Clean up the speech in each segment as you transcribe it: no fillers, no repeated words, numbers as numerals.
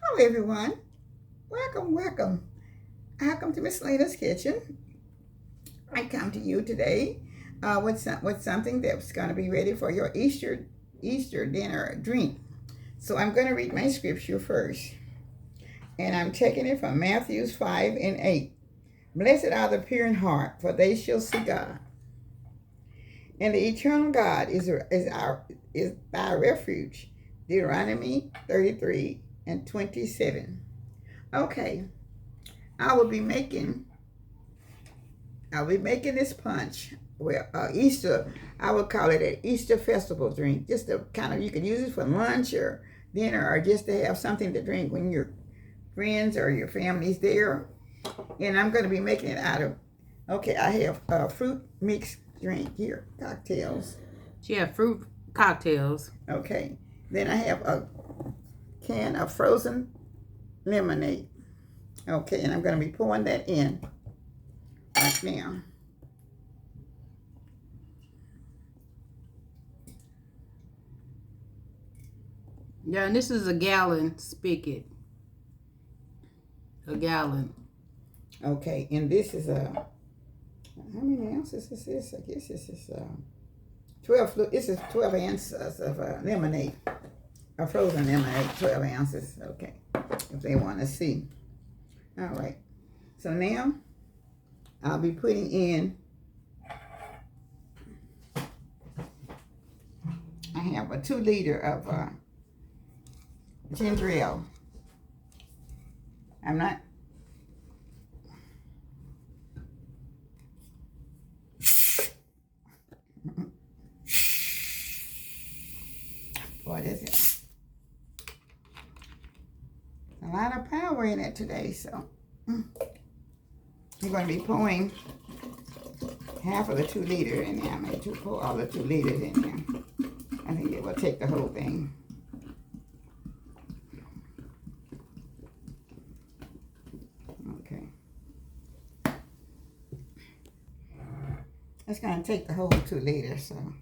Hello, everyone. Welcome. Welcome to Miss Lena's Kitchen. I come to you today with something that's going to be ready for your Easter dinner drink. So I'm going to read my scripture first, and I'm taking it from Matthew 5:8. Blessed are the pure in heart, for they shall see God. And the eternal God is our refuge. Deuteronomy 33:27. Okay, I will be making this punch. Well, Easter, I would call it an Easter festival drink. Just to kind of, you can use it for lunch or dinner, or just to have something to drink when your friends or your family's there. And I'm going to be making it out of, okay, I have a fruit mixed drink here, cocktails. She had fruit cocktails. Okay, then I have a can of frozen lemonade. Okay, and I'm going to be pouring that in right now. Yeah, and this is a gallon spigot. A gallon. Okay, and this is how many ounces is this? I guess this is 12. This is 12 ounces of lemonade, a frozen lemonade, 12 ounces. Okay, if they want to see. All right. So now I'll be putting in. I have a 2 liter of Gingerale. I'm not. What is it? A lot of power in it today, so I'm going to be pouring half of the 2 liter in there. I'm going to pour all the 2 liters in there. I think it will take the whole thing. Okay. It's going to take the whole 2 liters, so.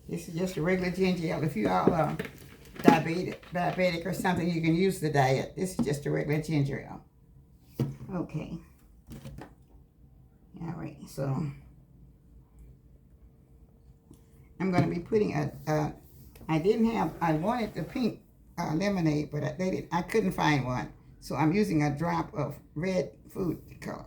This is just a regular ginger ale. If you all are diabetic or something, you can use the diet. This is just a regular ginger ale. Okay. All right. So I'm going to be putting I wanted the pink lemonade, but I couldn't find one. So I'm using a drop of red food color.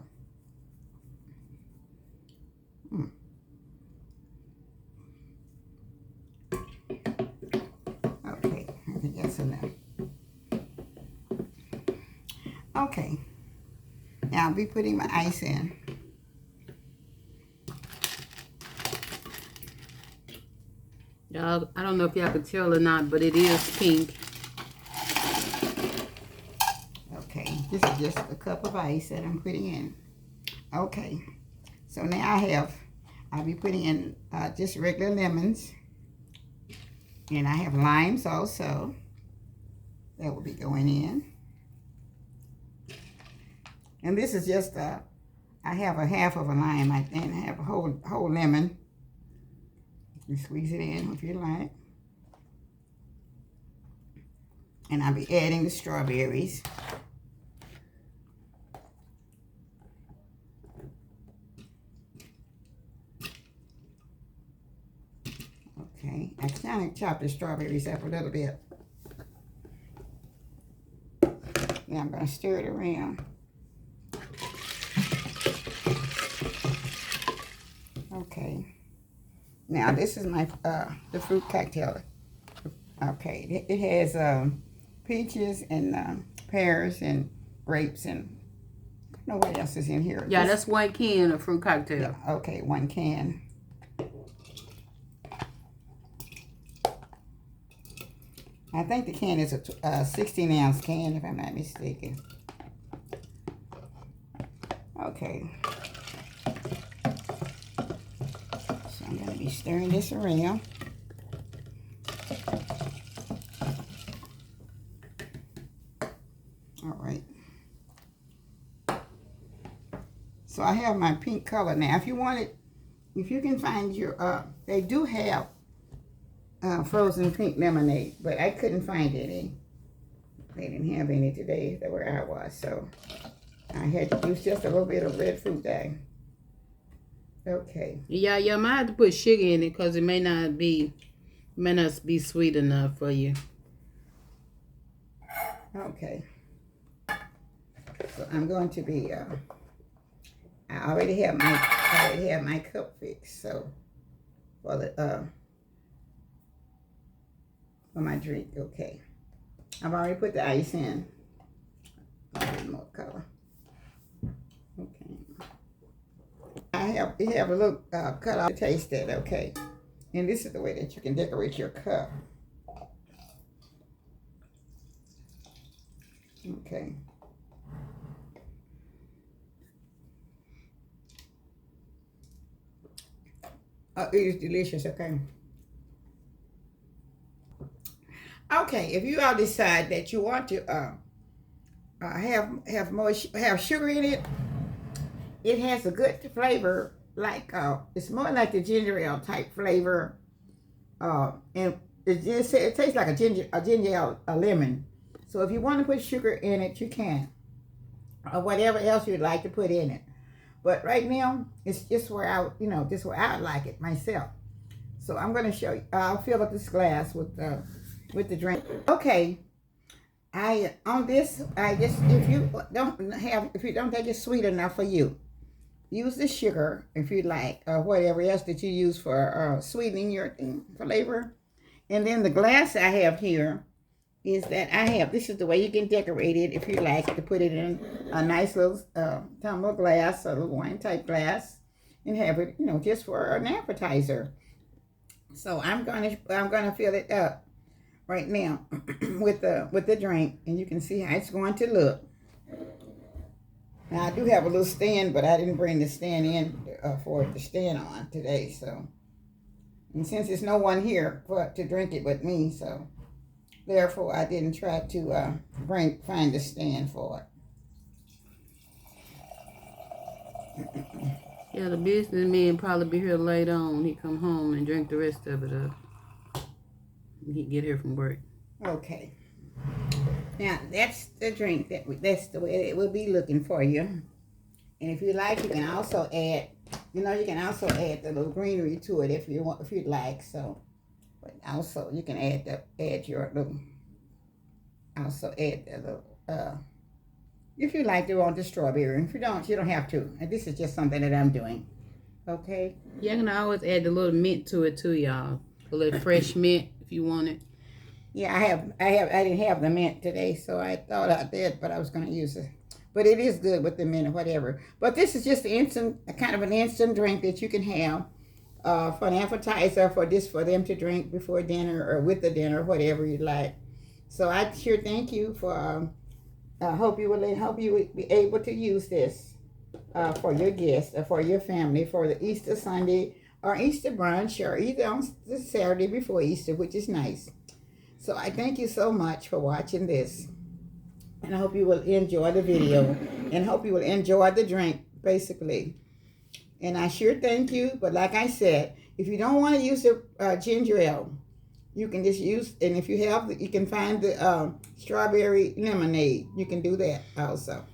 Okay, I think that's enough. Okay, now I'll be putting my ice in. Y'all, I don't know if y'all could tell or not, but it is pink. Okay, this is just a cup of ice that I'm putting in. Okay, so now I'll be putting in just regular lemons. And I have limes also. That will be going in. And this is just I have a half of a lime. And I have a whole lemon. You can squeeze it in if you like. And I'll be adding the strawberries. Okay, I kind of chop the strawberries up a little bit. Now I'm going to stir it around. Okay. Now this is my the fruit cocktail. Okay, it has peaches and pears and grapes and I don't know what else is in here. Yeah, that's 1 can of fruit cocktail. Yeah, okay, 1 can. I think the can is a 16-ounce can, if I'm not mistaken. Okay. So I'm going to be stirring this around. All right. So I have my pink color now. If you want it if you can find your, they do have frozen pink lemonade, but I couldn't find any. They didn't have any today where I was, so I had to use just a little bit of red fruit dye. Okay. Yeah, you might have to put sugar in it because it may not be sweet enough for you. Okay. So I'm going to be. I already have my cup fixed. So for the for my drink. Okay. I've already put the ice in. A little more color. Okay. You have a little cut off to taste it. Okay. And this is the way that you can decorate your cup. Okay. Oh, it is delicious. Okay. Okay. If you all decide that you want to have sugar in it, it has a good flavor. Like it's more like the Gingerale type flavor. And it tastes like a ginger ale, a lemon. So if you want to put sugar in it, you can, or whatever else you'd like to put in it. But right now, it's just where I like it myself. So I'm going to show you. I'll fill up this glass with the drink. Okay. If you don't think it's sweet enough for you, use the sugar if you like, or whatever else that you use for sweetening your flavor. And then the glass I have here is that this is the way you can decorate it if you like to put it in a nice little tumbler glass, a little wine type glass, and have it, just for an appetizer. So I'm gonna fill it up right now with the drink, and you can see how it's going to look. Now I do have a little stand, but I didn't bring the stand in for it to stand on today. So, and since there's no one here to drink it with me, so therefore I didn't try to find the stand for it. Yeah, the businessman probably be here later on. He come home and drink the rest of it up. He get here from work. Okay. Now that's the drink that's the way it will be looking for you. And if you like, you can also add, the little greenery to it if you'd like. So, but also you can add the little. If you like, you want the strawberry. If you don't, you don't have to. And this is just something that I'm doing. Okay. Yeah, you can always add a little mint to it too, y'all. A little fresh mint if you want it. Yeah, I didn't have the mint today, so I thought I did, but I was going to use it. But it is good with the mint or whatever. But this is just kind of an instant drink that you can have for an appetizer for them to drink before dinner or with the dinner, whatever you like. So I sure thank you for. Hope you will be able to use this for your guests or for your family for the Easter Sunday or Easter brunch or either on the Saturday before Easter, which is nice. So I thank you so much for watching this. And I hope you will enjoy the video and hope you will enjoy the drink, basically. And I sure thank you. But like I said, if you don't want to use the ginger ale, you can just use, and if you have, you can find the strawberry lemonade. You can do that also.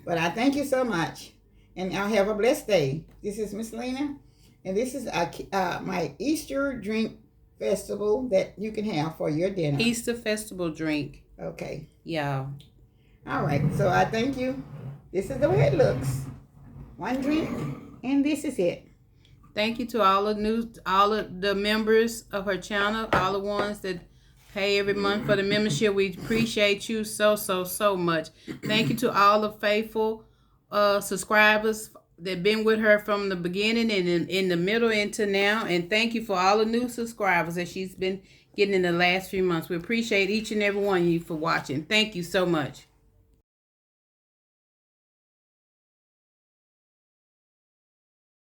But I thank you so much. And I'll have a blessed day. This is Miss Lena. And this is my Easter drink festival that you can have for your dinner. Easter festival drink. Okay. Yeah. All right. So I thank you. This is the way it looks. One drink, and this is it. Thank you to all of the members of her channel, all the ones that pay every month for the membership. We appreciate you so much. Thank you to all the faithful subscribers that been with her from the beginning and in the middle into now. And thank you for all the new subscribers that she's been getting in the last few months. We appreciate each and every one of you for watching. Thank you so much.